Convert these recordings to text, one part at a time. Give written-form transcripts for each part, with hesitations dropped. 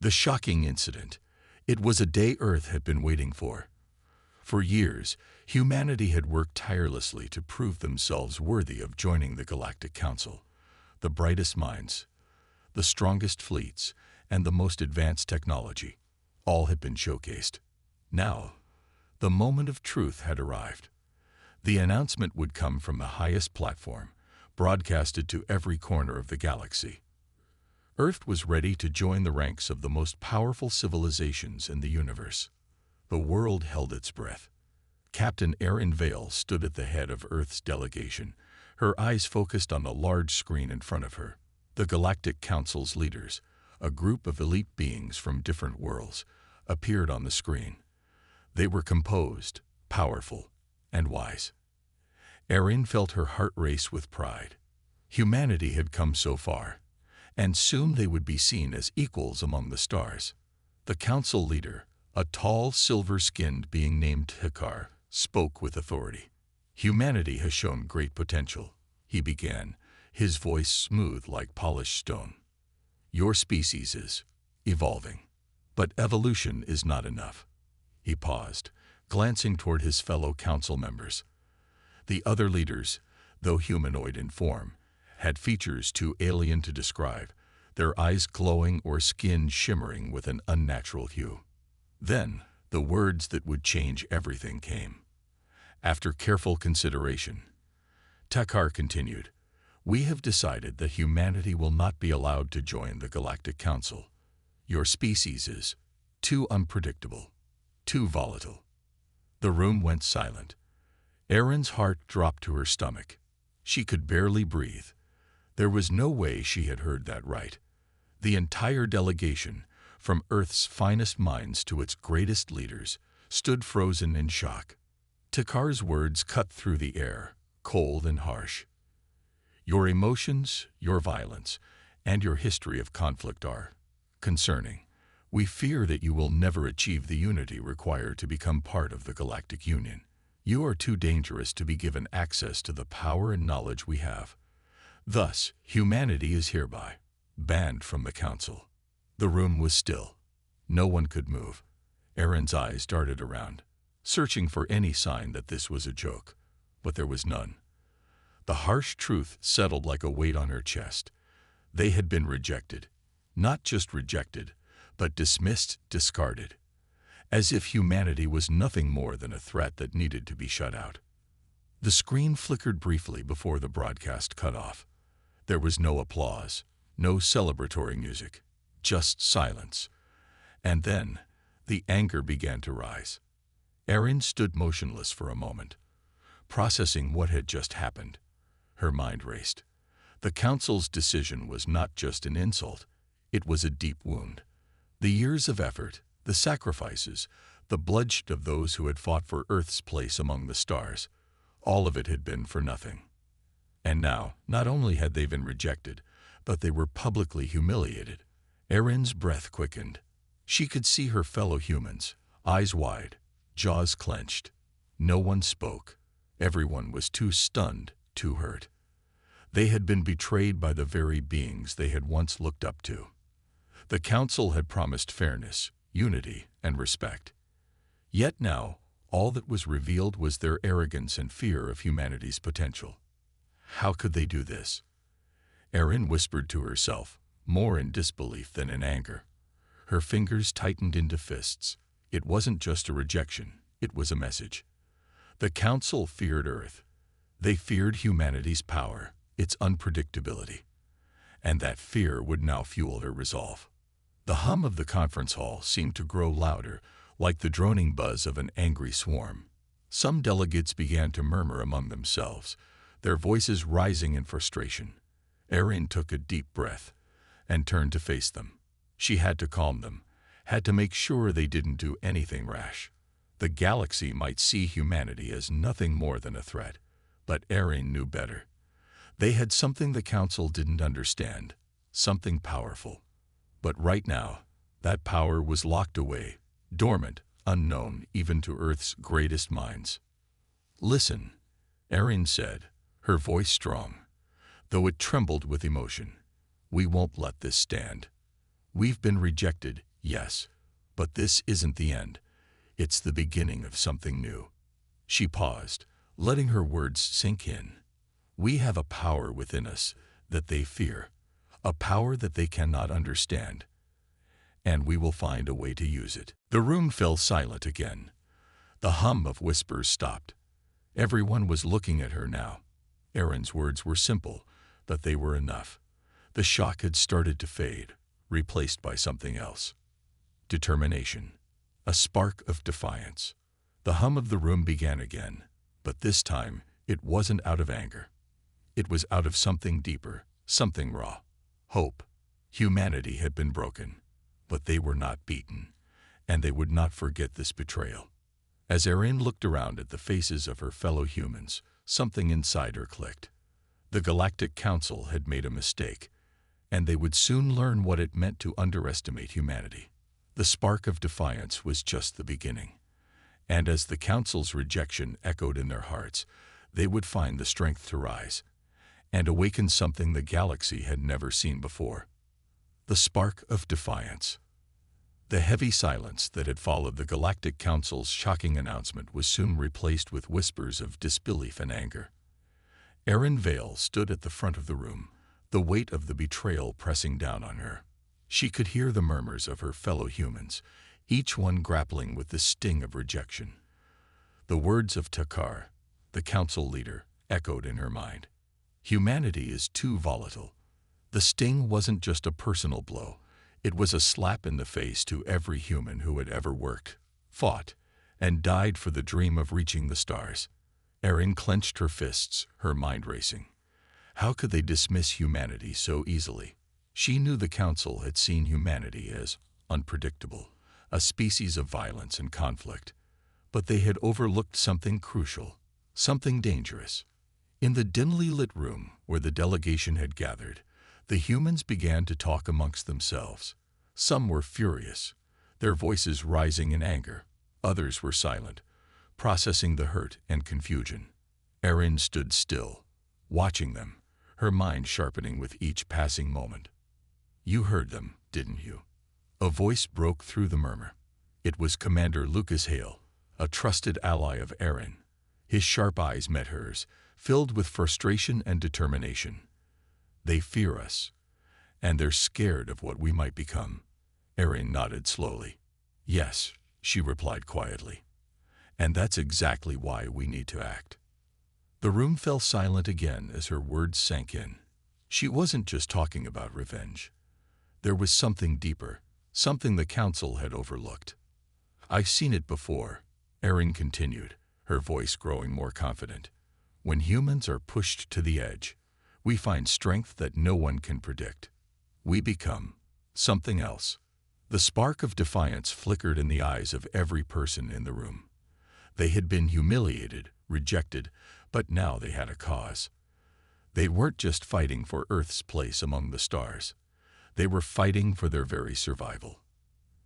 The shocking incident. It was a day Earth had been waiting for. For years, humanity had worked tirelessly to prove themselves worthy of joining the Galactic Council. The brightest minds, the strongest fleets, and the most advanced technology, all had been showcased. Now, the moment of truth had arrived. The announcement would come from the highest platform, broadcasted to every corner of the galaxy. Earth was ready to join the ranks of the most powerful civilizations in the universe. The world held its breath. Captain Erin Vale stood at the head of Earth's delegation, her eyes focused on the large screen in front of her. The Galactic Council's leaders, a group of elite beings from different worlds, appeared on the screen. They were composed, powerful, and wise. Erin felt her heart race with pride. Humanity had come so far, and soon they would be seen as equals among the stars. The council leader, a tall, silver-skinned being named Hikar, spoke with authority. Humanity has shown great potential, he began, his voice smooth like polished stone. Your species is evolving, but evolution is not enough. He paused, glancing toward his fellow council members. The other leaders, though humanoid in form, had features too alien to describe, their eyes glowing or skin shimmering with an unnatural hue. Then, the words that would change everything came. After careful consideration, Takar continued, "We have decided that humanity will not be allowed to join the Galactic Council. Your species is too unpredictable, too volatile." The room went silent. Erin's heart dropped to her stomach. She could barely breathe. There was no way she had heard that right. The entire delegation, from Earth's finest minds to its greatest leaders, stood frozen in shock. Takar's words cut through the air, cold and harsh. Your emotions, your violence, and your history of conflict are concerning. We fear that you will never achieve the unity required to become part of the Galactic Union. You are too dangerous to be given access to the power and knowledge we have. Thus, humanity is hereby banned from the Council. The room was still. No one could move. Erin's eyes darted around, searching for any sign that this was a joke, but there was none. The harsh truth settled like a weight on her chest. They had been rejected. Not just rejected, but dismissed, discarded. As if humanity was nothing more than a threat that needed to be shut out. The screen flickered briefly before the broadcast cut off. There was no applause, no celebratory music, just silence. And then, the anger began to rise. Erin stood motionless for a moment, processing what had just happened. Her mind raced. The Council's decision was not just an insult, it was a deep wound. The years of effort, the sacrifices, the bloodshed of those who had fought for Earth's place among the stars, all of it had been for nothing. And now, not only had they been rejected, but they were publicly humiliated. Erin's breath quickened. She could see her fellow humans, eyes wide, jaws clenched. No one spoke. Everyone was too stunned, too hurt. They had been betrayed by the very beings they had once looked up to. The Council had promised fairness, unity, and respect. Yet now, all that was revealed was their arrogance and fear of humanity's potential. How could they do this? Erin whispered to herself, more in disbelief than in anger. Her fingers tightened into fists. It wasn't just a rejection, it was a message. The Council feared Earth. They feared humanity's power, its unpredictability. And that fear would now fuel her resolve. The hum of the conference hall seemed to grow louder, like the droning buzz of an angry swarm. Some delegates began to murmur among themselves, their voices rising in frustration. Erin took a deep breath and turned to face them. She had to calm them, had to make sure they didn't do anything rash. The galaxy might see humanity as nothing more than a threat, but Erin knew better. They had something the Council didn't understand, something powerful. But right now, that power was locked away, dormant, unknown even to Earth's greatest minds. "Listen," Erin said, her voice strong, though it trembled with emotion. "We won't let this stand. We've been rejected, Yes, but this isn't the end. It's the beginning of something new. She paused, letting her words sink in. We have a power within us that they fear, a power that they cannot understand, and we will find a way to use it. The room fell silent again. The hum of whispers stopped. Everyone was looking at her now. Erin's words were simple, but they were enough. The shock had started to fade, replaced by something else. Determination. A spark of defiance. The hum of the room began again, but this time it wasn't out of anger. It was out of something deeper, something raw. Hope. Humanity had been broken, but they were not beaten, and they would not forget this betrayal. As Erin looked around at the faces of her fellow humans, something inside her clicked. The Galactic Council had made a mistake, and they would soon learn what it meant to underestimate humanity. The spark of defiance was just the beginning, and as the Council's rejection echoed in their hearts, they would find the strength to rise and awaken something the galaxy had never seen before. The spark of defiance. The heavy silence that had followed the Galactic Council's shocking announcement was soon replaced with whispers of disbelief and anger. Erin Vale stood at the front of the room, the weight of the betrayal pressing down on her. She could hear the murmurs of her fellow humans, each one grappling with the sting of rejection. The words of Takar, the council leader, echoed in her mind. Humanity is too volatile. The sting wasn't just a personal blow. It was a slap in the face to every human who had ever worked, fought, and died for the dream of reaching the stars. Erin clenched her fists, her mind racing. How could they dismiss humanity so easily? She knew the Council had seen humanity as unpredictable, a species of violence and conflict. But they had overlooked something crucial, something dangerous. In the dimly lit room where the delegation had gathered, the humans began to talk amongst themselves. Some were furious, their voices rising in anger. Others were silent, processing the hurt and confusion. Erin stood still, watching them, her mind sharpening with each passing moment. You heard them, didn't you? A voice broke through the murmur. It was Commander Lucas Hale, a trusted ally of Erin. His sharp eyes met hers, filled with frustration and determination. They fear us, and they're scared of what we might become. Erin nodded slowly. Yes, she replied quietly. And that's exactly why we need to act. The room fell silent again as her words sank in. She wasn't just talking about revenge. There was something deeper, something the Council had overlooked. I've seen it before, Erin continued, her voice growing more confident. When humans are pushed to the edge, we find strength that no one can predict. We become something else. The spark of defiance flickered in the eyes of every person in the room. They had been humiliated, rejected, but now they had a cause. They weren't just fighting for Earth's place among the stars. They were fighting for their very survival.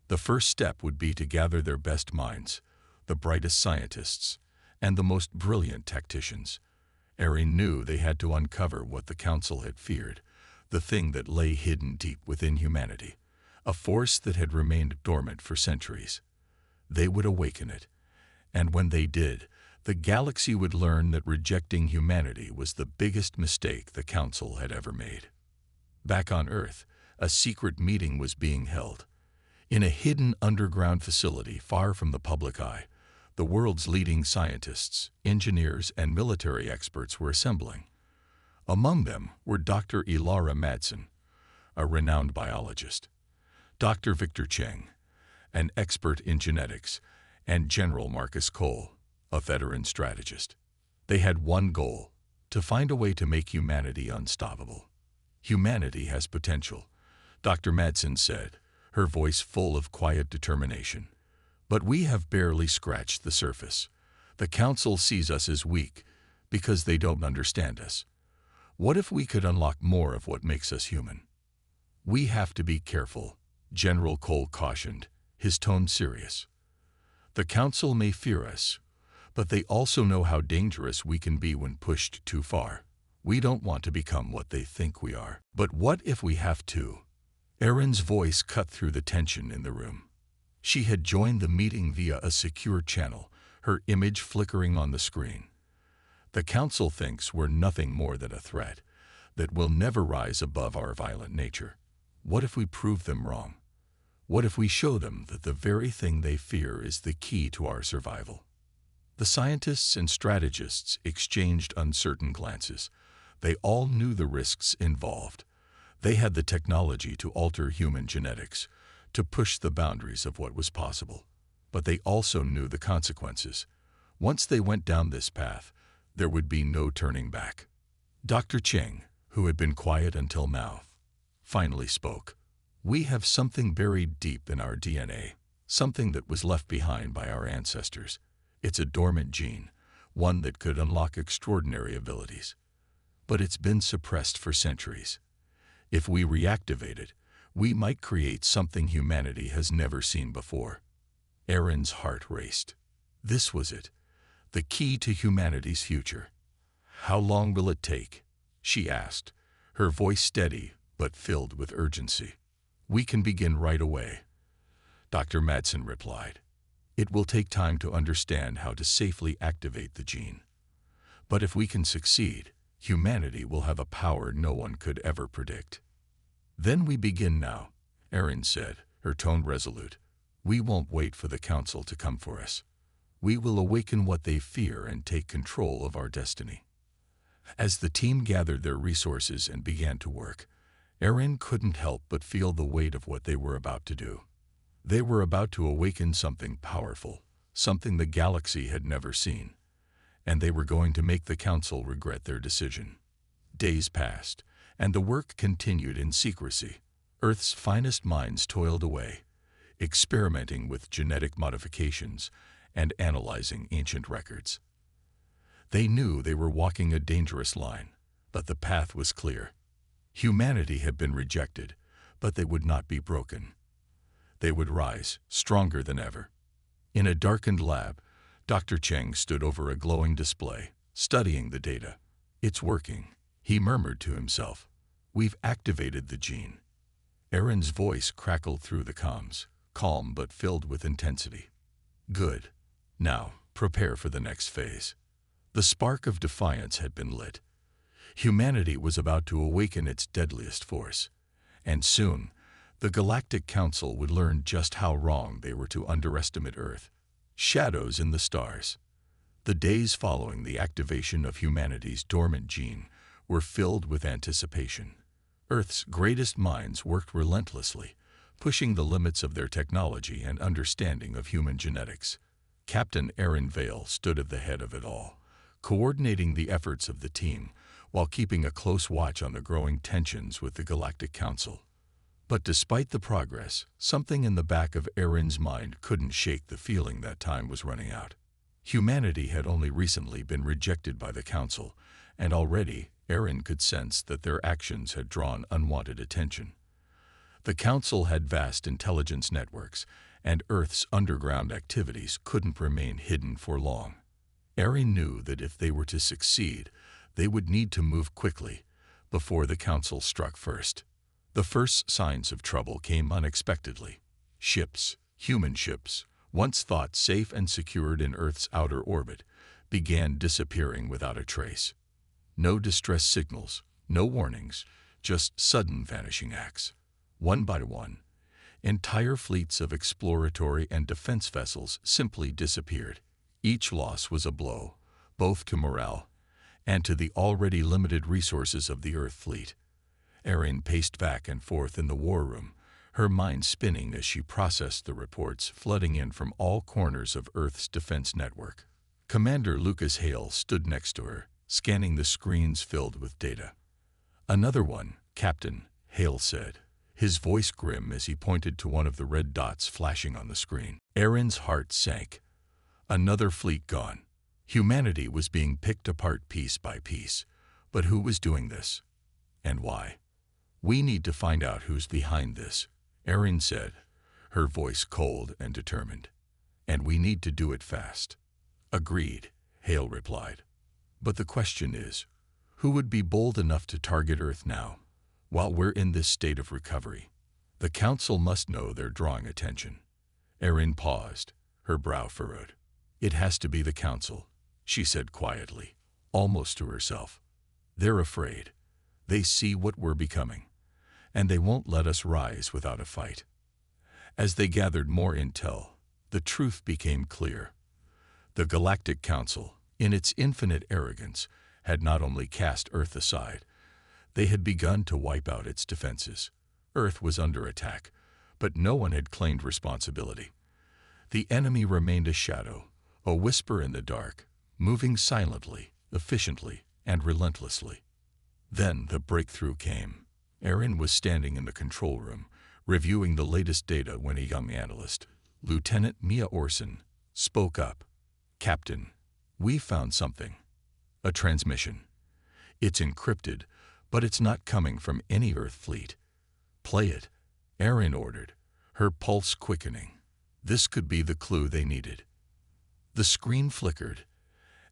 The first step would be to gather their best minds, the brightest scientists, and the most brilliant tacticians. Erin knew they had to uncover what the Council had feared, the thing that lay hidden deep within humanity, a force that had remained dormant for centuries. They would awaken it, and when they did, the galaxy would learn that rejecting humanity was the biggest mistake the Council had ever made. Back on Earth, a secret meeting was being held. In a hidden underground facility far from the public eye, the world's leading scientists, engineers, and military experts were assembling. Among them were Dr. Ilara Madsen, a renowned biologist, Dr. Victor Cheng, an expert in genetics, and General Marcus Cole, a veteran strategist. They had one goal: to find a way to make humanity unstoppable. Humanity has potential, Dr. Madsen said, her voice full of quiet determination. But we have barely scratched the surface. The Council sees us as weak because they don't understand us. What if we could unlock more of what makes us human? We have to be careful, General Cole cautioned, his tone serious. The Council may fear us, but they also know how dangerous we can be when pushed too far. We don't want to become what they think we are. But what if we have to? Erin's voice cut through the tension in the room. She had joined the meeting via a secure channel, her image flickering on the screen. The Council thinks we're nothing more than a threat, that we'll never rise above our violent nature. What if we prove them wrong? What if we show them that the very thing they fear is the key to our survival? The scientists and strategists exchanged uncertain glances. They all knew the risks involved. They had the technology to alter human genetics, to push the boundaries of what was possible. But they also knew the consequences. Once they went down this path, there would be no turning back. Dr. Cheng, who had been quiet until now, finally spoke. We have something buried deep in our DNA, something that was left behind by our ancestors. It's a dormant gene, one that could unlock extraordinary abilities. But it's been suppressed for centuries. If we reactivate it, we might create something humanity has never seen before. Erin's heart raced. This was it, the key to humanity's future. How long will it take? She asked, her voice steady but filled with urgency. We can begin right away, Dr. Madsen replied. It will take time to understand how to safely activate the gene. But if we can succeed, humanity will have a power no one could ever predict. Then we begin now, Erin said, her tone resolute. We won't wait for the Council to come for us. We will awaken what they fear and take control of our destiny. As the team gathered their resources and began to work, Erin couldn't help but feel the weight of what they were about to do. They were about to awaken something powerful, something the galaxy had never seen, and they were going to make the Council regret their decision. Days passed, and the work continued in secrecy. Earth's finest minds toiled away, experimenting with genetic modifications and analyzing ancient records. They knew they were walking a dangerous line, but the path was clear. Humanity had been rejected, but they would not be broken. They would rise, stronger than ever. In a darkened lab, Dr. Cheng stood over a glowing display, studying the data. It's working, he murmured to himself. We've activated the gene. Erin's voice crackled through the comms, calm but filled with intensity. Good. Now, prepare for the next phase. The spark of defiance had been lit. Humanity was about to awaken its deadliest force, and soon, the Galactic Council would learn just how wrong they were to underestimate Earth. Shadows in the stars. The days following the activation of humanity's dormant gene were filled with anticipation. Earth's greatest minds worked relentlessly, pushing the limits of their technology and understanding of human genetics. Captain Erin Vale stood at the head of it all, coordinating the efforts of the team while keeping a close watch on the growing tensions with the Galactic Council. But despite the progress, something in the back of Erin's mind couldn't shake the feeling that time was running out. Humanity had only recently been rejected by the Council, and already Erin could sense that their actions had drawn unwanted attention. The Council had vast intelligence networks, and Earth's underground activities couldn't remain hidden for long. Erin knew that if they were to succeed, they would need to move quickly, before the Council struck first. The first signs of trouble came unexpectedly. Ships, human ships, once thought safe and secured in Earth's outer orbit, began disappearing without a trace. No distress signals, no warnings, just sudden vanishing acts. One by one, entire fleets of exploratory and defense vessels simply disappeared. Each loss was a blow, both to morale and to the already limited resources of the Earth fleet. Erin paced back and forth in the war room, her mind spinning as she processed the reports flooding in from all corners of Earth's defense network. Commander Lucas Hale stood next to her, scanning the screens filled with data. Another one, Captain, Hale said, his voice grim as he pointed to one of the red dots flashing on the screen. Erin's heart sank. Another fleet gone. Humanity was being picked apart piece by piece. But who was doing this? And why? We need to find out who's behind this, Erin said, her voice cold and determined. And we need to do it fast. Agreed, Hale replied. But the question is, who would be bold enough to target Earth now, while we're in this state of recovery? The council must know they're drawing attention. Erin paused, her brow furrowed. It has to be the council, she said quietly, almost to herself. They're afraid. They see what we're becoming, and they won't let us rise without a fight. As they gathered more intel, the truth became clear. The Galactic Council, in its infinite arrogance, had not only cast Earth aside, they had begun to wipe out its defenses. Earth was under attack, but no one had claimed responsibility. The enemy remained a shadow, a whisper in the dark, moving silently, efficiently, and relentlessly. Then the breakthrough came. Erin was standing in the control room, reviewing the latest data when a young analyst, Lieutenant Mia Orson, spoke up. "Captain, we found something. A transmission. It's encrypted, but it's not coming from any Earth fleet." "Play it," Erin ordered, her pulse quickening. This could be the clue they needed. The screen flickered,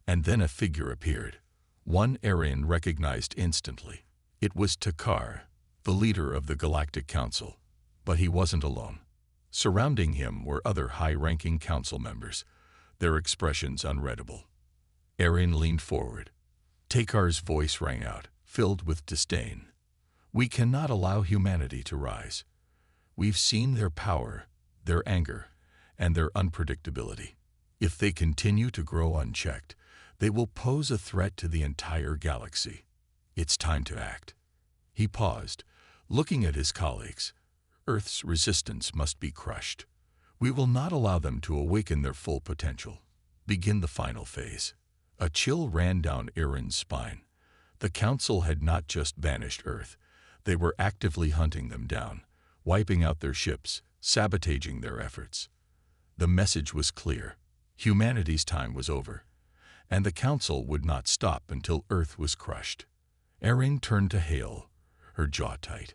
and then a figure appeared. One Erin recognized instantly. It was Takar, the leader of the Galactic Council. But he wasn't alone. Surrounding him were other high-ranking council members, their expressions unreadable. Erin leaned forward. Takar's voice rang out, filled with disdain. "We cannot allow humanity to rise. We've seen their power, their anger, and their unpredictability. If they continue to grow unchecked, they will pose a threat to the entire galaxy. It's time to act." He paused, looking at his colleagues. "Earth's resistance must be crushed. We will not allow them to awaken their full potential. Begin the final phase." A chill ran down Erin's spine. The Council had not just banished Earth. They were actively hunting them down, wiping out their ships, sabotaging their efforts. The message was clear. Humanity's time was over, and the Council would not stop until Earth was crushed. Erin turned to Hale, her jaw tight.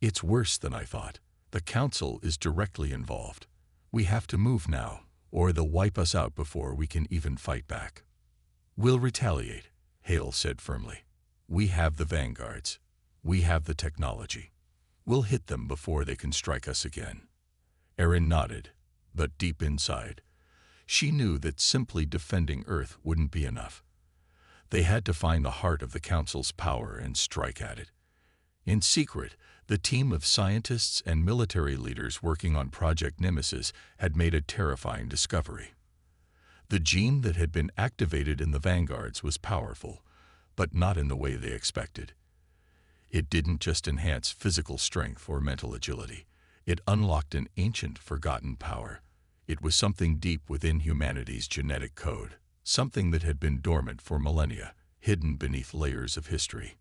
"It's worse than I thought. The Council is directly involved. We have to move now, or they'll wipe us out before we can even fight back." "We'll retaliate," Hale said firmly. "We have the vanguards. We have the technology. We'll hit them before they can strike us again." Erin nodded, but deep inside, she knew that simply defending Earth wouldn't be enough. They had to find the heart of the Council's power and strike at it. In secret, the team of scientists and military leaders working on Project Nemesis had made a terrifying discovery. The gene that had been activated in the vanguards was powerful, but not in the way they expected. It didn't just enhance physical strength or mental agility. It unlocked an ancient, forgotten power. It was something deep within humanity's genetic code, something that had been dormant for millennia, hidden beneath layers of history.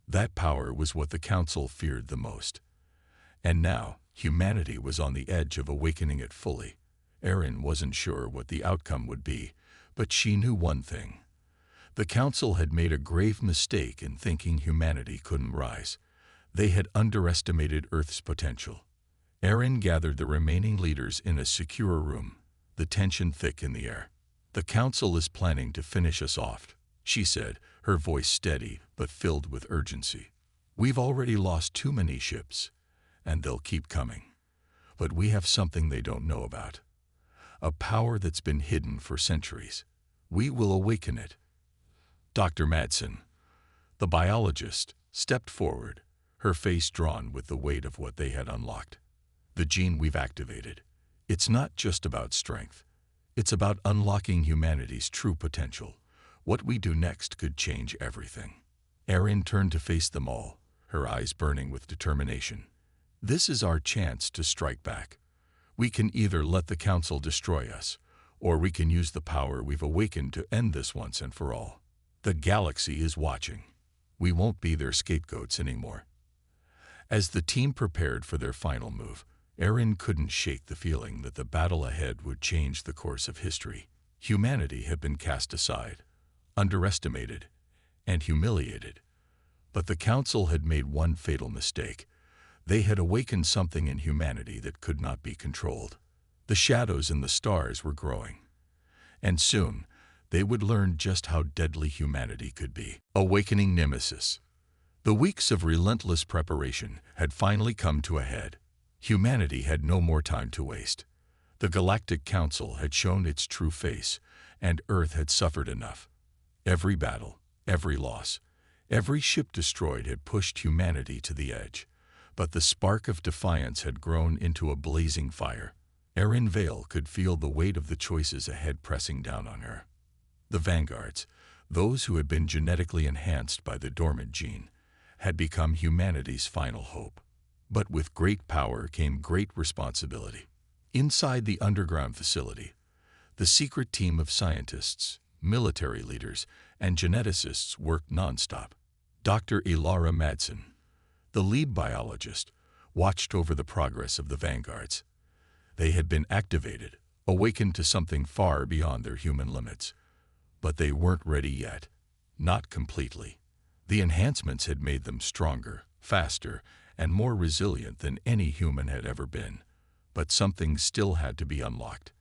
That power was what the Council feared the most. And now, humanity was on the edge of awakening it fully. Erin wasn't sure what the outcome would be, but she knew one thing. The Council had made a grave mistake in thinking humanity couldn't rise. They had underestimated Earth's potential. Erin gathered the remaining leaders in a secure room, the tension thick in the air. "The Council is planning to finish us off," she said, her voice steady but filled with urgency. "We've already lost too many ships, and they'll keep coming. But we have something they don't know about. A power that's been hidden for centuries. We will awaken it." Dr. Madsen, the biologist, stepped forward, her face drawn with the weight of what they had unlocked. "The gene we've activated. It's not just about strength. It's about unlocking humanity's true potential. What we do next could change everything." Erin turned to face them all, her eyes burning with determination. "This is our chance to strike back. We can either let the Council destroy us, or we can use the power we've awakened to end this once and for all. The galaxy is watching. We won't be their scapegoats anymore." As the team prepared for their final move, Erin couldn't shake the feeling that the battle ahead would change the course of history. Humanity had been cast aside, underestimated, and humiliated. But the Council had made one fatal mistake. They had awakened something in humanity that could not be controlled. The shadows in the stars were growing. And soon, they would learn just how deadly humanity could be. Awakening Nemesis. The weeks of relentless preparation had finally come to a head. Humanity had no more time to waste. The Galactic Council had shown its true face, and Earth had suffered enough. Every battle, every loss, every ship destroyed had pushed humanity to the edge. But the spark of defiance had grown into a blazing fire. Erin Vale could feel the weight of the choices ahead pressing down on her. The vanguards, those who had been genetically enhanced by the dormant gene, had become humanity's final hope. But with great power came great responsibility. Inside the underground facility, the secret team of scientists, military leaders, and geneticists worked nonstop. Dr. Ilara Madsen, the lead biologist, watched over the progress of the vanguards. They had been activated, awakened to something far beyond their human limits. But they weren't ready yet. Not completely. The enhancements had made them stronger, faster, and more resilient than any human had ever been. But something still had to be unlocked.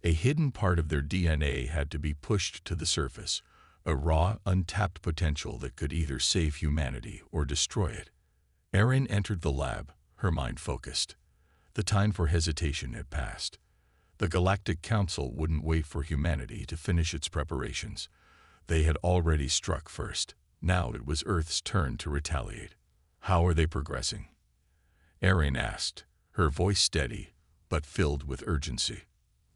A hidden part of their DNA had to be pushed to the surface, a raw, untapped potential that could either save humanity or destroy it. Erin entered the lab, her mind focused. The time for hesitation had passed. The Galactic Council wouldn't wait for humanity to finish its preparations. They had already struck first. Now it was Earth's turn to retaliate. How are they progressing? Erin asked, her voice steady, but filled with urgency.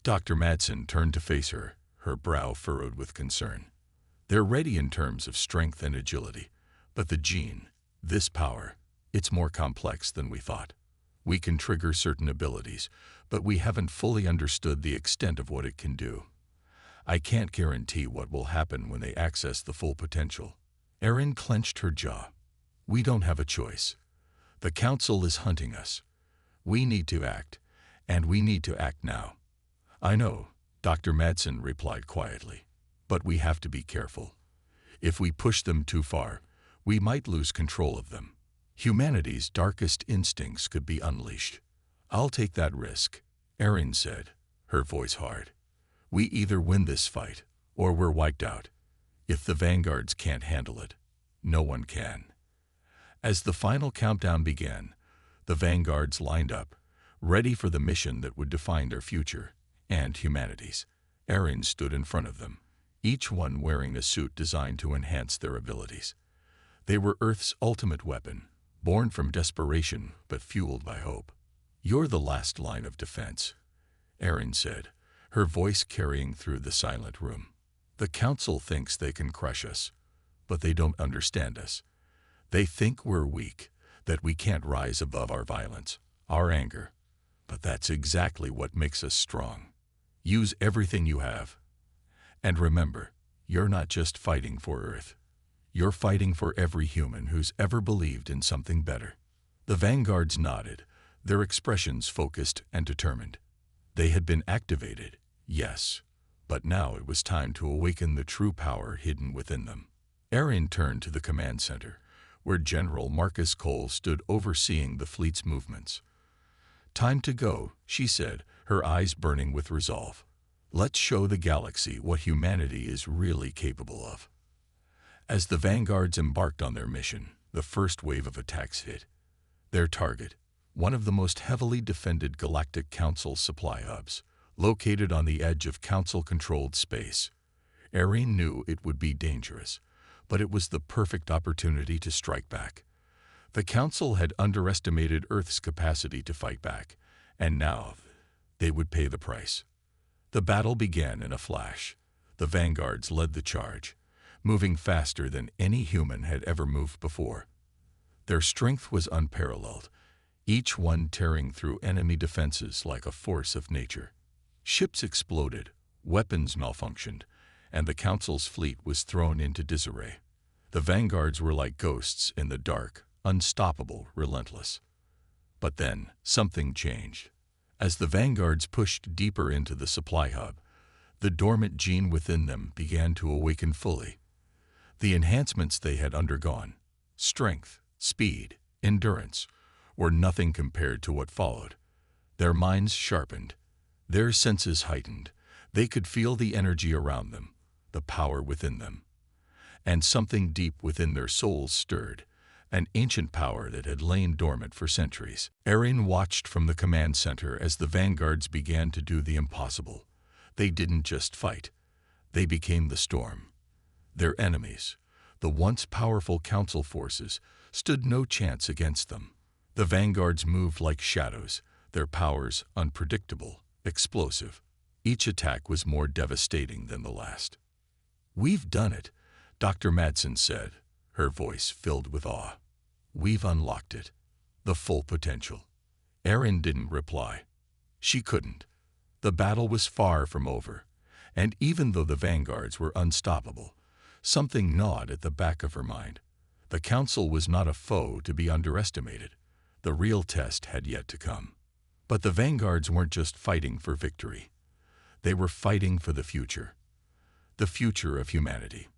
Dr. Madsen turned to face her, her brow furrowed with concern. They're ready in terms of strength and agility, but the gene, this power, it's more complex than we thought. We can trigger certain abilities, but we haven't fully understood the extent of what it can do. I can't guarantee what will happen when they access the full potential. Erin clenched her jaw. We don't have a choice. The Council is hunting us. We need to act, and we need to act now. I know, Dr. Madsen replied quietly, but we have to be careful. If we push them too far, we might lose control of them. Humanity's darkest instincts could be unleashed. I'll take that risk, Erin said, her voice hard. We either win this fight, or we're wiped out. If the vanguards can't handle it, no one can. As the final countdown began, the vanguards lined up, ready for the mission that would define their future, and humanity's. Erin stood in front of them, each one wearing a suit designed to enhance their abilities. They were Earth's ultimate weapon, born from desperation but fueled by hope. You're the last line of defense, Erin said, her voice carrying through the silent room. The Council thinks they can crush us, but they don't understand us. They think we're weak, that we can't rise above our violence, our anger. But that's exactly what makes us strong. Use everything you have. And remember, you're not just fighting for Earth. You're fighting for every human who's ever believed in something better. The vanguards nodded, their expressions focused and determined. They had been activated, yes, but now it was time to awaken the true power hidden within them. Erin turned to the command center, where General Marcus Cole stood overseeing the fleet's movements. Time to go, she said, her eyes burning with resolve. Let's show the galaxy what humanity is really capable of. As the vanguards embarked on their mission, the first wave of attacks hit. Their target, one of the most heavily defended Galactic Council supply hubs, located on the edge of Council-controlled space. Erin knew it would be dangerous, but it was the perfect opportunity to strike back. The Council had underestimated Earth's capacity to fight back, and now they would pay the price. The battle began in a flash. The vanguards led the charge, moving faster than any human had ever moved before. Their strength was unparalleled, each one tearing through enemy defenses like a force of nature. Ships exploded, weapons malfunctioned, and the Council's fleet was thrown into disarray. The vanguards were like ghosts in the dark, unstoppable, relentless. But then, something changed. As the vanguards pushed deeper into the supply hub, the dormant gene within them began to awaken fully. The enhancements they had undergone, strength, speed, endurance, were nothing compared to what followed. Their minds sharpened, their senses heightened. They could feel the energy around them, the power within them. And something deep within their souls stirred, an ancient power that had lain dormant for centuries. Erin watched from the command center as the vanguards began to do the impossible. They didn't just fight. They became the storm. Their enemies, the once powerful council forces, stood no chance against them. The vanguards moved like shadows, their powers unpredictable, explosive. Each attack was more devastating than the last. "We've done it," Dr. Madsen said, her voice filled with awe. "We've unlocked it. The full potential." Erin didn't reply. She couldn't. The battle was far from over, and even though the vanguards were unstoppable, something gnawed at the back of her mind. The council was not a foe to be underestimated. The real test had yet to come. But the vanguards weren't just fighting for victory. They were fighting for the future of humanity.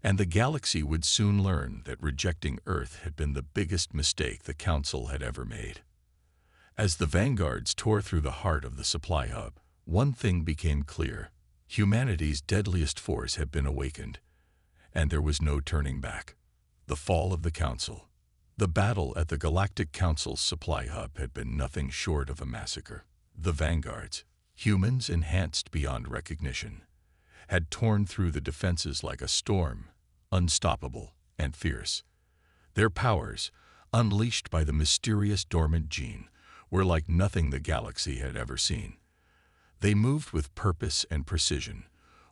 And the galaxy would soon learn that rejecting Earth had been the biggest mistake the Council had ever made. As the vanguards tore through the heart of the supply hub, one thing became clear. Humanity's deadliest force had been awakened, and there was no turning back. The fall of the Council. The battle at the Galactic Council's supply hub had been nothing short of a massacre. The vanguards, humans enhanced beyond recognition, had torn through the defenses like a storm, unstoppable and fierce. Their powers, unleashed by the mysterious dormant gene, were like nothing the galaxy had ever seen. They moved with purpose and precision,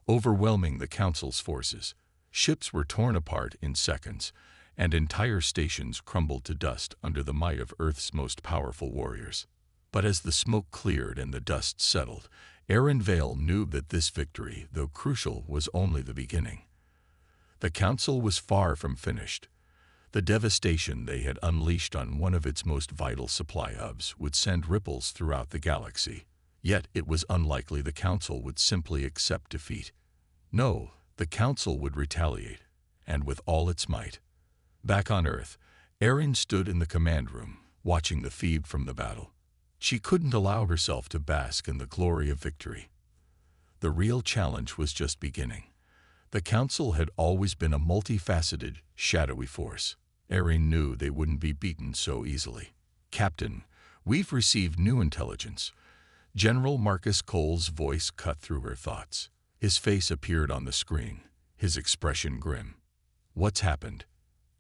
overwhelming the Council's forces. Ships were torn apart in seconds, and entire stations crumbled to dust under the might of Earth's most powerful warriors. But as the smoke cleared and the dust settled, Erin Vale knew that this victory, though crucial, was only the beginning. The Council was far from finished. The devastation they had unleashed on one of its most vital supply hubs would send ripples throughout the galaxy. Yet it was unlikely the Council would simply accept defeat. No, the Council would retaliate, and with all its might. Back on Earth, Erin stood in the command room, watching the feed from the battle. She couldn't allow herself to bask in the glory of victory. The real challenge was just beginning. The Council had always been a multifaceted, shadowy force. Erin knew they wouldn't be beaten so easily. "Captain, we've received new intelligence." General Marcus Cole's voice cut through her thoughts. His face appeared on the screen, his expression grim. "What's happened?"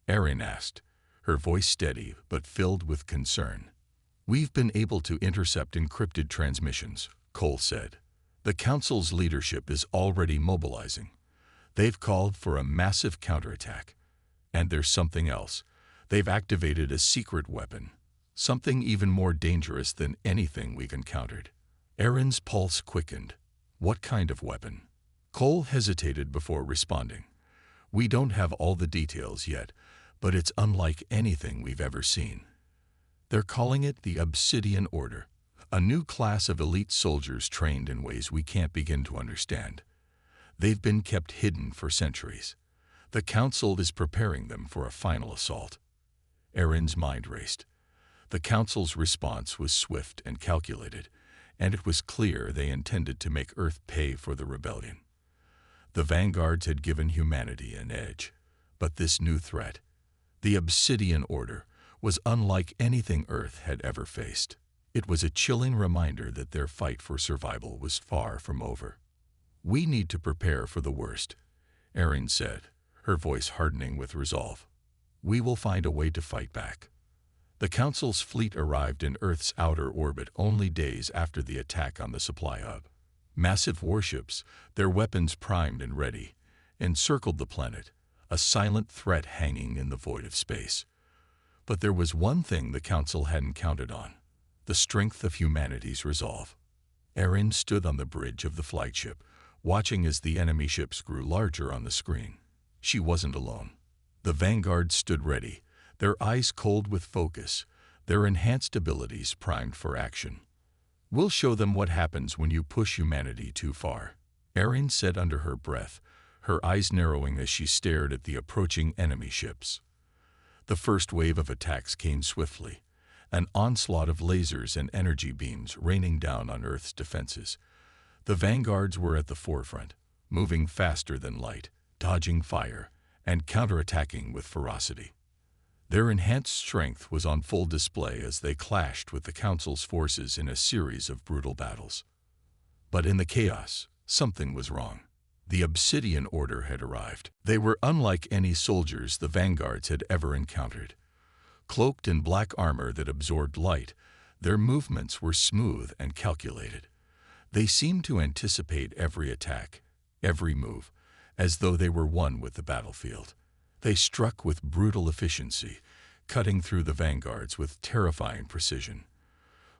Erin asked, her voice steady but filled with concern. "We've been able to intercept encrypted transmissions," Cole said. "The Council's leadership is already mobilizing. They've called for a massive counterattack. And there's something else. They've activated a secret weapon, something even more dangerous than anything we've encountered." Erin's pulse quickened. "What kind of weapon?" Cole hesitated before responding. "We don't have all the details yet, but it's unlike anything we've ever seen. They're calling it the Obsidian Order, a new class of elite soldiers trained in ways we can't begin to understand. They've been kept hidden for centuries. The Council is preparing them for a final assault." Erin's mind raced. The Council's response was swift and calculated, and it was clear they intended to make Earth pay for the rebellion. The vanguards had given humanity an edge, but this new threat, the Obsidian Order, was unlike anything Earth had ever faced. It was a chilling reminder that their fight for survival was far from over. "We need to prepare for the worst," Erin said, her voice hardening with resolve. "We will find a way to fight back." The Council's fleet arrived in Earth's outer orbit only days after the attack on the supply hub. Massive warships, their weapons primed and ready, encircled the planet, a silent threat hanging in the void of space. But there was one thing the Council hadn't counted on: the strength of humanity's resolve. Erin stood on the bridge of the flagship, watching as the enemy ships grew larger on the screen. She wasn't alone. The vanguard stood ready, their eyes cold with focus, their enhanced abilities primed for action. "We'll show them what happens when you push humanity too far," Erin said under her breath, her eyes narrowing as she stared at the approaching enemy ships. The first wave of attacks came swiftly, an onslaught of lasers and energy beams raining down on Earth's defenses. The vanguards were at the forefront, moving faster than light, dodging fire, and counterattacking with ferocity. Their enhanced strength was on full display as they clashed with the Council's forces in a series of brutal battles. But in the chaos, something was wrong. The Obsidian Order had arrived. They were unlike any soldiers the vanguards had ever encountered. Cloaked in black armor that absorbed light, their movements were smooth and calculated. They seemed to anticipate every attack, every move, as though they were one with the battlefield. They struck with brutal efficiency, cutting through the vanguards with terrifying precision.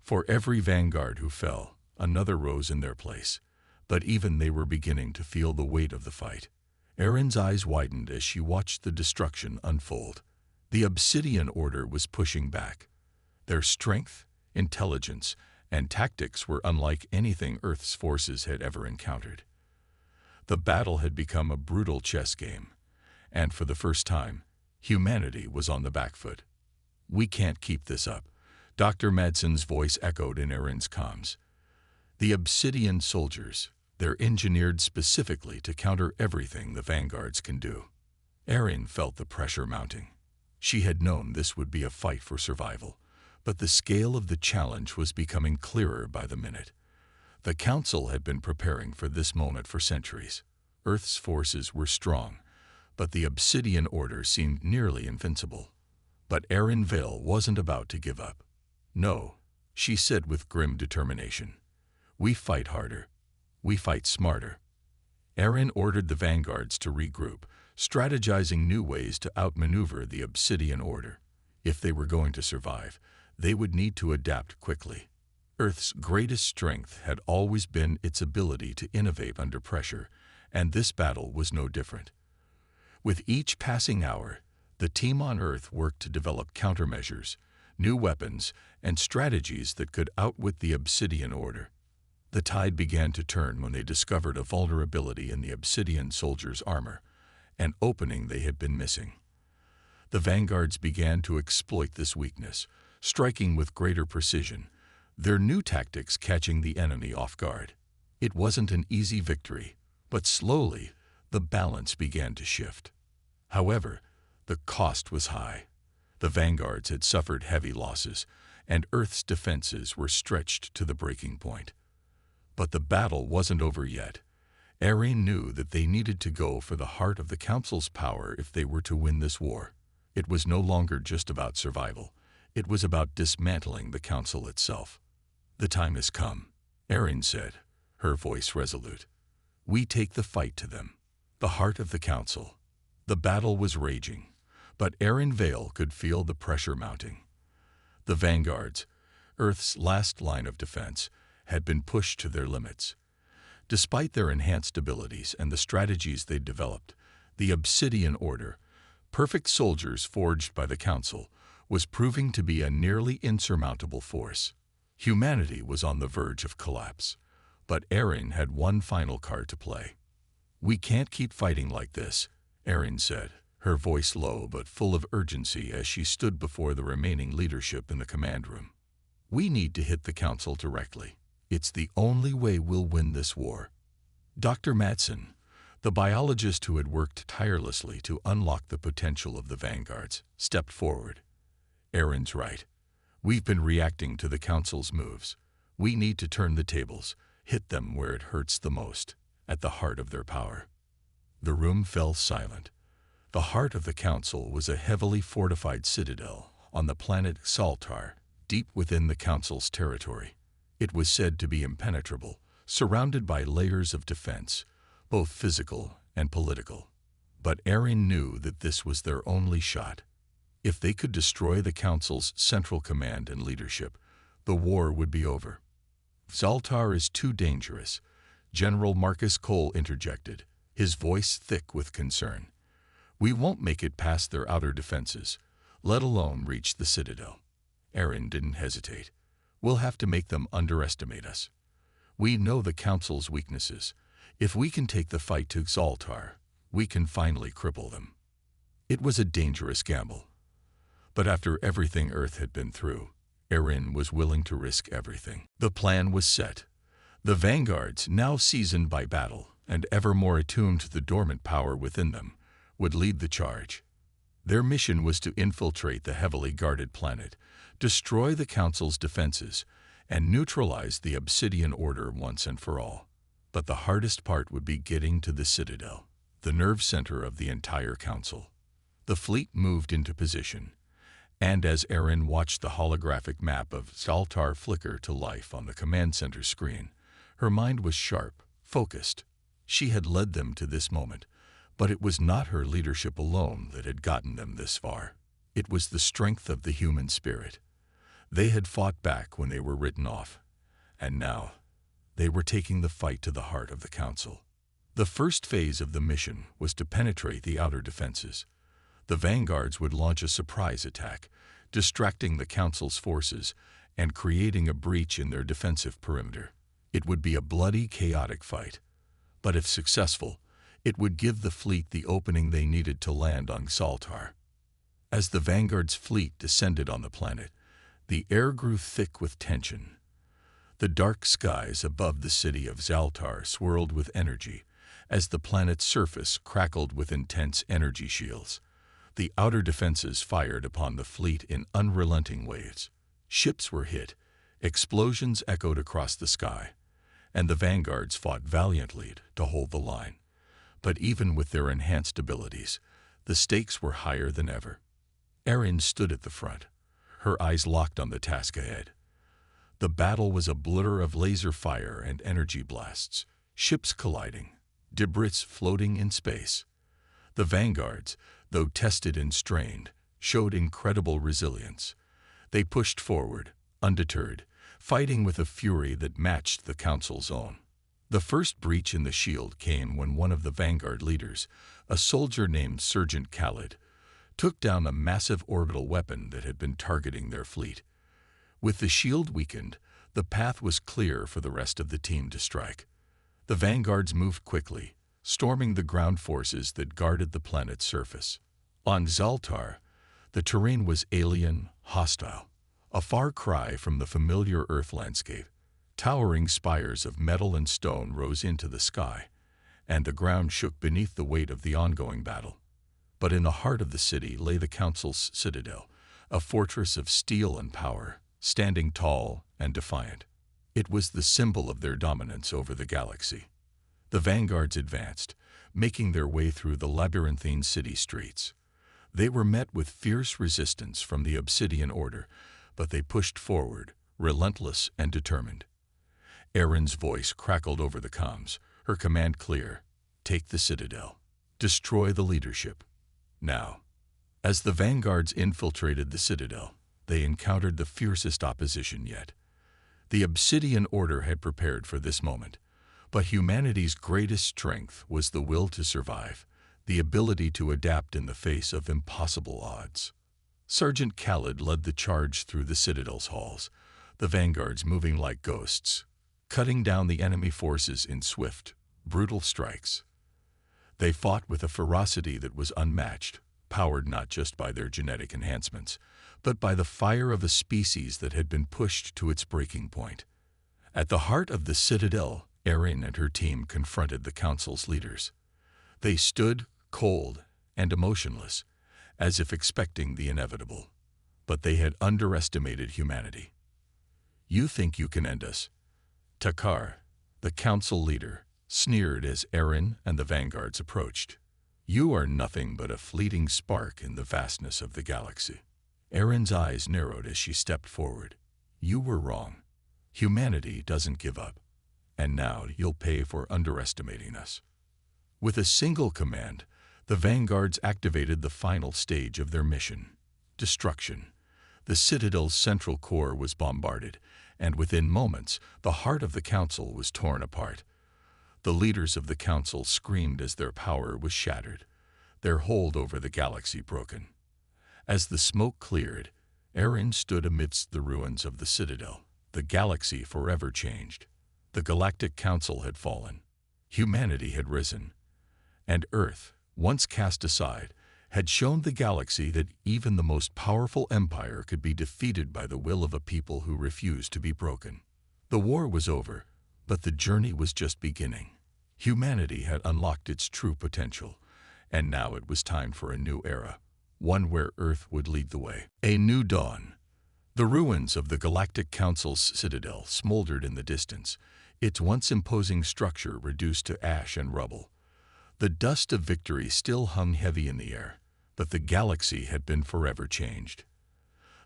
For every vanguard who fell, another rose in their place. But even they were beginning to feel the weight of the fight. Erin's eyes widened as she watched the destruction unfold. The Obsidian Order was pushing back. Their strength, intelligence, and tactics were unlike anything Earth's forces had ever encountered. The battle had become a brutal chess game, and for the first time, humanity was on the back foot. "We can't keep this up," Dr. Madsen's voice echoed in Erin's comms. The Obsidian soldiers, they're engineered specifically to counter everything the vanguards can do. Erin felt the pressure mounting. She had known this would be a fight for survival, but the scale of the challenge was becoming clearer by the minute. The Council had been preparing for this moment for centuries. Earth's forces were strong, but the Obsidian Order seemed nearly invincible. But Erin Vale wasn't about to give up. "No," she said with grim determination. "We fight harder. We fight smarter." Erin ordered the vanguards to regroup, strategizing new ways to outmaneuver the Obsidian Order. If they were going to survive, they would need to adapt quickly. Earth's greatest strength had always been its ability to innovate under pressure, and this battle was no different. With each passing hour, the team on Earth worked to develop countermeasures, new weapons, and strategies that could outwit the Obsidian Order. The tide began to turn when they discovered a vulnerability in the Obsidian soldiers' armor, an opening they had been missing. The vanguards began to exploit this weakness, striking with greater precision, their new tactics catching the enemy off guard. It wasn't an easy victory, but slowly the balance began to shift. However, the cost was high. The vanguards had suffered heavy losses, and Earth's defenses were stretched to the breaking point. But the battle wasn't over yet. Erin knew that they needed to go for the heart of the Council's power if they were to win this war. It was no longer just about survival. It was about dismantling the Council itself. "The time has come," Erin said, her voice resolute. "We take the fight to them." The heart of the Council. The battle was raging, but Erin Vale could feel the pressure mounting. The vanguards, Earth's last line of defense, had been pushed to their limits. Despite their enhanced abilities and the strategies they'd developed, the Obsidian Order, perfect soldiers forged by the Council, was proving to be a nearly insurmountable force. Humanity was on the verge of collapse, but Erin had one final card to play. "We can't keep fighting like this," Erin said, her voice low but full of urgency as she stood before the remaining leadership in the command room. "We need to hit the Council directly. It's the only way we'll win this war." Dr. Madsen, the biologist who had worked tirelessly to unlock the potential of the vanguards, stepped forward. "Erin's right. We've been reacting to the Council's moves. We need to turn the tables, hit them where it hurts the most, at the heart of their power." The room fell silent. The heart of the Council was a heavily fortified citadel on the planet Xaltar, deep within the Council's territory. It was said to be impenetrable, surrounded by layers of defense, both physical and political. But Erin knew that this was their only shot. If they could destroy the Council's central command and leadership, the war would be over. "Xaltar is too dangerous," General Marcus Cole interjected, his voice thick with concern. "We won't make it past their outer defenses, let alone reach the citadel." Erin didn't hesitate. "We'll have to make them underestimate us. We know the Council's weaknesses. If we can take the fight to Xaltar, we can finally cripple them." It was a dangerous gamble. But after everything Earth had been through, Erin was willing to risk everything. The plan was set. The vanguards, now seasoned by battle and ever more attuned to the dormant power within them, would lead the charge. Their mission was to infiltrate the heavily guarded planet, destroy the Council's defenses, and neutralize the Obsidian Order once and for all. But the hardest part would be getting to the Citadel, the nerve center of the entire Council. The fleet moved into position, and as Erin watched the holographic map of Zaltar flicker to life on the command center screen, her mind was sharp, focused. She had led them to this moment, but it was not her leadership alone that had gotten them this far. It was the strength of the human spirit. They had fought back when they were written off, and now they were taking the fight to the heart of the Council. The first phase of the mission was to penetrate the outer defenses. The vanguards would launch a surprise attack, distracting the Council's forces and creating a breach in their defensive perimeter. It would be a bloody, chaotic fight, but if successful, it would give the fleet the opening they needed to land on Zaltar. As the vanguard's fleet descended on the planet, the air grew thick with tension. The dark skies above the city of Zaltar swirled with energy as the planet's surface crackled with intense energy shields. The outer defenses fired upon the fleet in unrelenting waves. Ships were hit, explosions echoed across the sky, and the vanguards fought valiantly to hold the line. But even with their enhanced abilities, the stakes were higher than ever. Erin stood at the front, her eyes locked on the task ahead. The battle was a blur of laser fire and energy blasts, ships colliding, debris floating in space. The vanguards, though tested and strained, showed incredible resilience. They pushed forward, undeterred, fighting with a fury that matched the Council's own. The first breach in the shield came when one of the vanguard leaders, a soldier named Sergeant Khalid, took down a massive orbital weapon that had been targeting their fleet. With the shield weakened, the path was clear for the rest of the team to strike. The vanguards moved quickly, storming the ground forces that guarded the planet's surface. On Zaltar, the terrain was alien, hostile, a far cry from the familiar Earth landscape. Towering spires of metal and stone rose into the sky, and the ground shook beneath the weight of the ongoing battle. But in the heart of the city lay the Council's citadel, a fortress of steel and power, standing tall and defiant. It was the symbol of their dominance over the galaxy. The vanguards advanced, making their way through the labyrinthine city streets. They were met with fierce resistance from the Obsidian Order, but they pushed forward, relentless and determined. Erin's voice crackled over the comms, her command clear: "Take the Citadel. Destroy the leadership. Now." As the vanguards infiltrated the Citadel, they encountered the fiercest opposition yet. The Obsidian Order had prepared for this moment, but humanity's greatest strength was the will to survive, the ability to adapt in the face of impossible odds. Sergeant Khalid led the charge through the Citadel's halls, the vanguards moving like ghosts, cutting down the enemy forces in swift, brutal strikes. They fought with a ferocity that was unmatched, powered not just by their genetic enhancements, but by the fire of a species that had been pushed to its breaking point. At the heart of the Citadel, Erin and her team confronted the Council's leaders. They stood, cold and emotionless, as if expecting the inevitable. But they had underestimated humanity. "You think you can end us?" Takar, the Council leader, sneered as Erin and the vanguards approached. "You are nothing but a fleeting spark in the vastness of the galaxy." Erin's eyes narrowed as she stepped forward. "You were wrong. Humanity doesn't give up. And now you'll pay for underestimating us." With a single command, the vanguards activated the final stage of their mission: destruction. The Citadel's central core was bombarded, and within moments, the heart of the Council was torn apart. The leaders of the Council screamed as their power was shattered, their hold over the galaxy broken. As the smoke cleared, Erin stood amidst the ruins of the Citadel. The galaxy forever changed. The Galactic Council had fallen. Humanity had risen. And Earth, once cast aside, had shown the galaxy that even the most powerful empire could be defeated by the will of a people who refused to be broken. The war was over, but the journey was just beginning. Humanity had unlocked its true potential, and now it was time for a new era, one where Earth would lead the way. A new dawn. The ruins of the Galactic Council's citadel smoldered in the distance, its once imposing structure reduced to ash and rubble. The dust of victory still hung heavy in the air, but the galaxy had been forever changed.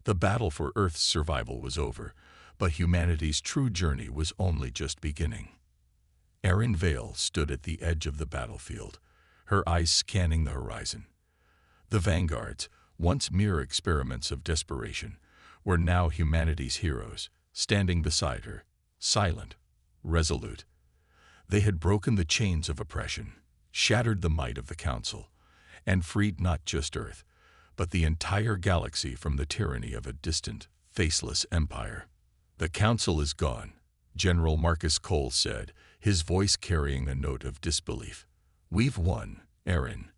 The battle for Earth's survival was over, but humanity's true journey was only just beginning. Erin Vale stood at the edge of the battlefield, her eyes scanning the horizon. The vanguards, once mere experiments of desperation, were now humanity's heroes, standing beside her, silent, resolute. They had broken the chains of oppression, shattered the might of the Council, and freed not just Earth, but the entire galaxy from the tyranny of a distant, faceless empire. "The Council is gone," General Marcus Cole said, his voice carrying a note of disbelief. "We've won, Erin.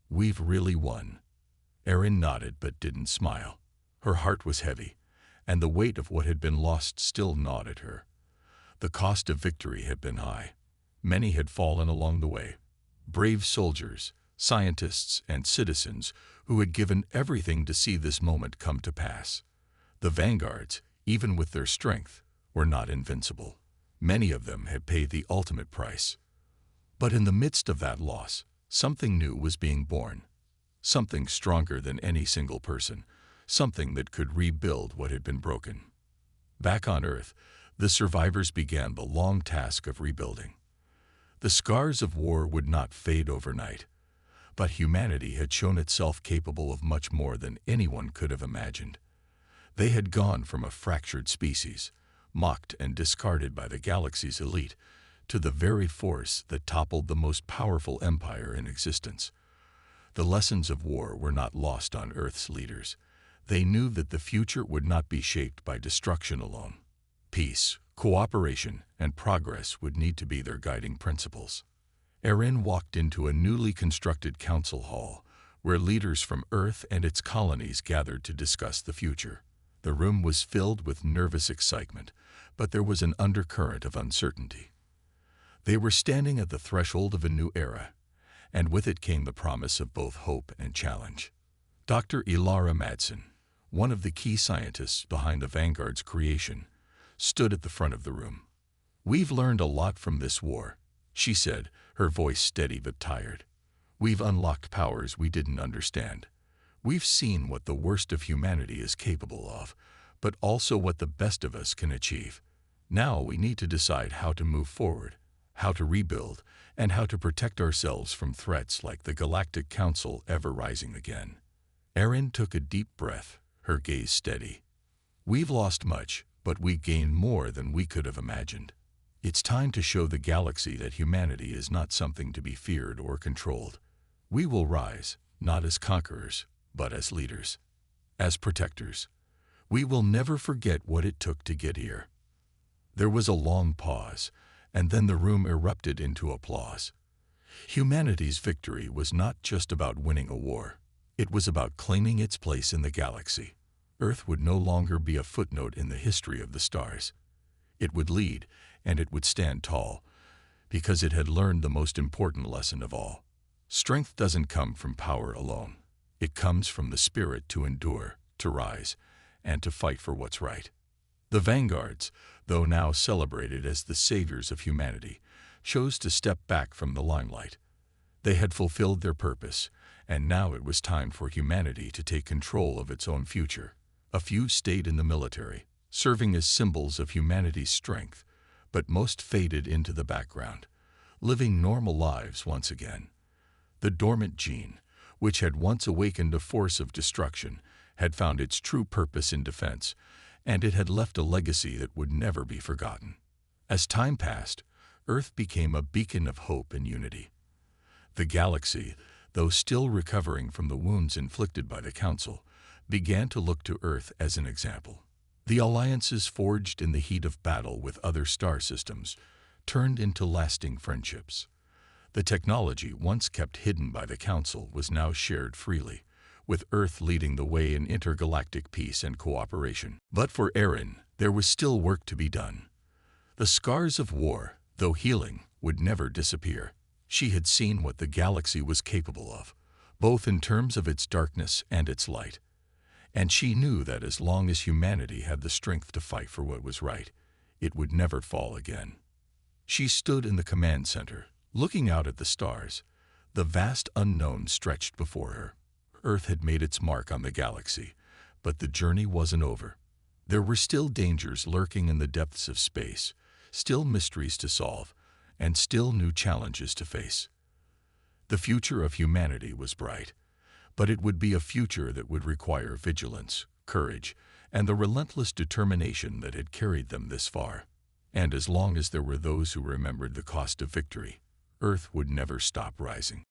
We've really won." Erin nodded but didn't smile. Her heart was heavy, and the weight of what had been lost still gnawed at her. The cost of victory had been high. Many had fallen along the way. Brave soldiers, scientists, and citizens who had given everything to see this moment come to pass. The vanguards, even with their strength, were not invincible. Many of them had paid the ultimate price. But in the midst of that loss, something new was being born. Something stronger than any single person. Something that could rebuild what had been broken. Back on Earth, the survivors began the long task of rebuilding. The scars of war would not fade overnight, but humanity had shown itself capable of much more than anyone could have imagined. They had gone from a fractured species, mocked and discarded by the galaxy's elite, to the very force that toppled the most powerful empire in existence. The lessons of war were not lost on Earth's leaders. They knew that the future would not be shaped by destruction alone. Peace, cooperation, and progress would need to be their guiding principles. Erin walked into a newly constructed council hall, where leaders from Earth and its colonies gathered to discuss the future. The room was filled with nervous excitement, but there was an undercurrent of uncertainty. They were standing at the threshold of a new era, and with it came the promise of both hope and challenge. Dr. Ilara Madsen, one of the key scientists behind the Vanguard's creation, stood at the front of the room. "We've learned a lot from this war," she said, her voice steady but tired. "We've unlocked powers we didn't understand. We've seen what the worst of humanity is capable of, but also what the best of us can achieve. Now we need to decide how to move forward, how to rebuild, and how to protect ourselves from threats like the Galactic Council ever rising again." Erin took a deep breath, her gaze steady. "We've lost much, but we gained more than we could have imagined. It's time to show the galaxy that humanity is not something to be feared or controlled. We will rise, not as conquerors, but as leaders, as protectors. We will never forget what it took to get here." There was a long pause, and then the room erupted into applause. Humanity's victory was not just about winning a war. It was about claiming its place in the galaxy. Earth would no longer be a footnote in the history of the stars. It would lead, and it would stand tall, because it had learned the most important lesson of all. Strength doesn't come from power alone. It comes from the spirit to endure, to rise, and to fight for what's right. The vanguards, though now celebrated as the saviors of humanity, chose to step back from the limelight. They had fulfilled their purpose, and now it was time for humanity to take control of its own future. A few stayed in the military, serving as symbols of humanity's strength, but most faded into the background, living normal lives once again. The dormant gene, which had once awakened a force of destruction, had found its true purpose in defense, and it had left a legacy that would never be forgotten. As time passed, Earth became a beacon of hope and unity. The galaxy, though still recovering from the wounds inflicted by the Council, began to look to Earth as an example. The alliances forged in the heat of battle with other star systems turned into lasting friendships. The technology once kept hidden by the Council was now shared freely, with Earth leading the way in intergalactic peace and cooperation. But for Erin, there was still work to be done. The scars of war, though healing, would never disappear. She had seen what the galaxy was capable of, both in terms of its darkness and its light. And she knew that as long as humanity had the strength to fight for what was right, it would never fall again. She stood in the command center, looking out at the stars. The vast unknown stretched before her. Earth had made its mark on the galaxy, but the journey wasn't over. There were still dangers lurking in the depths of space, still mysteries to solve, and still new challenges to face. The future of humanity was bright, but it would be a future that would require vigilance, courage, and the relentless determination that had carried them this far. And as long as there were those who remembered the cost of victory, Earth would never stop rising.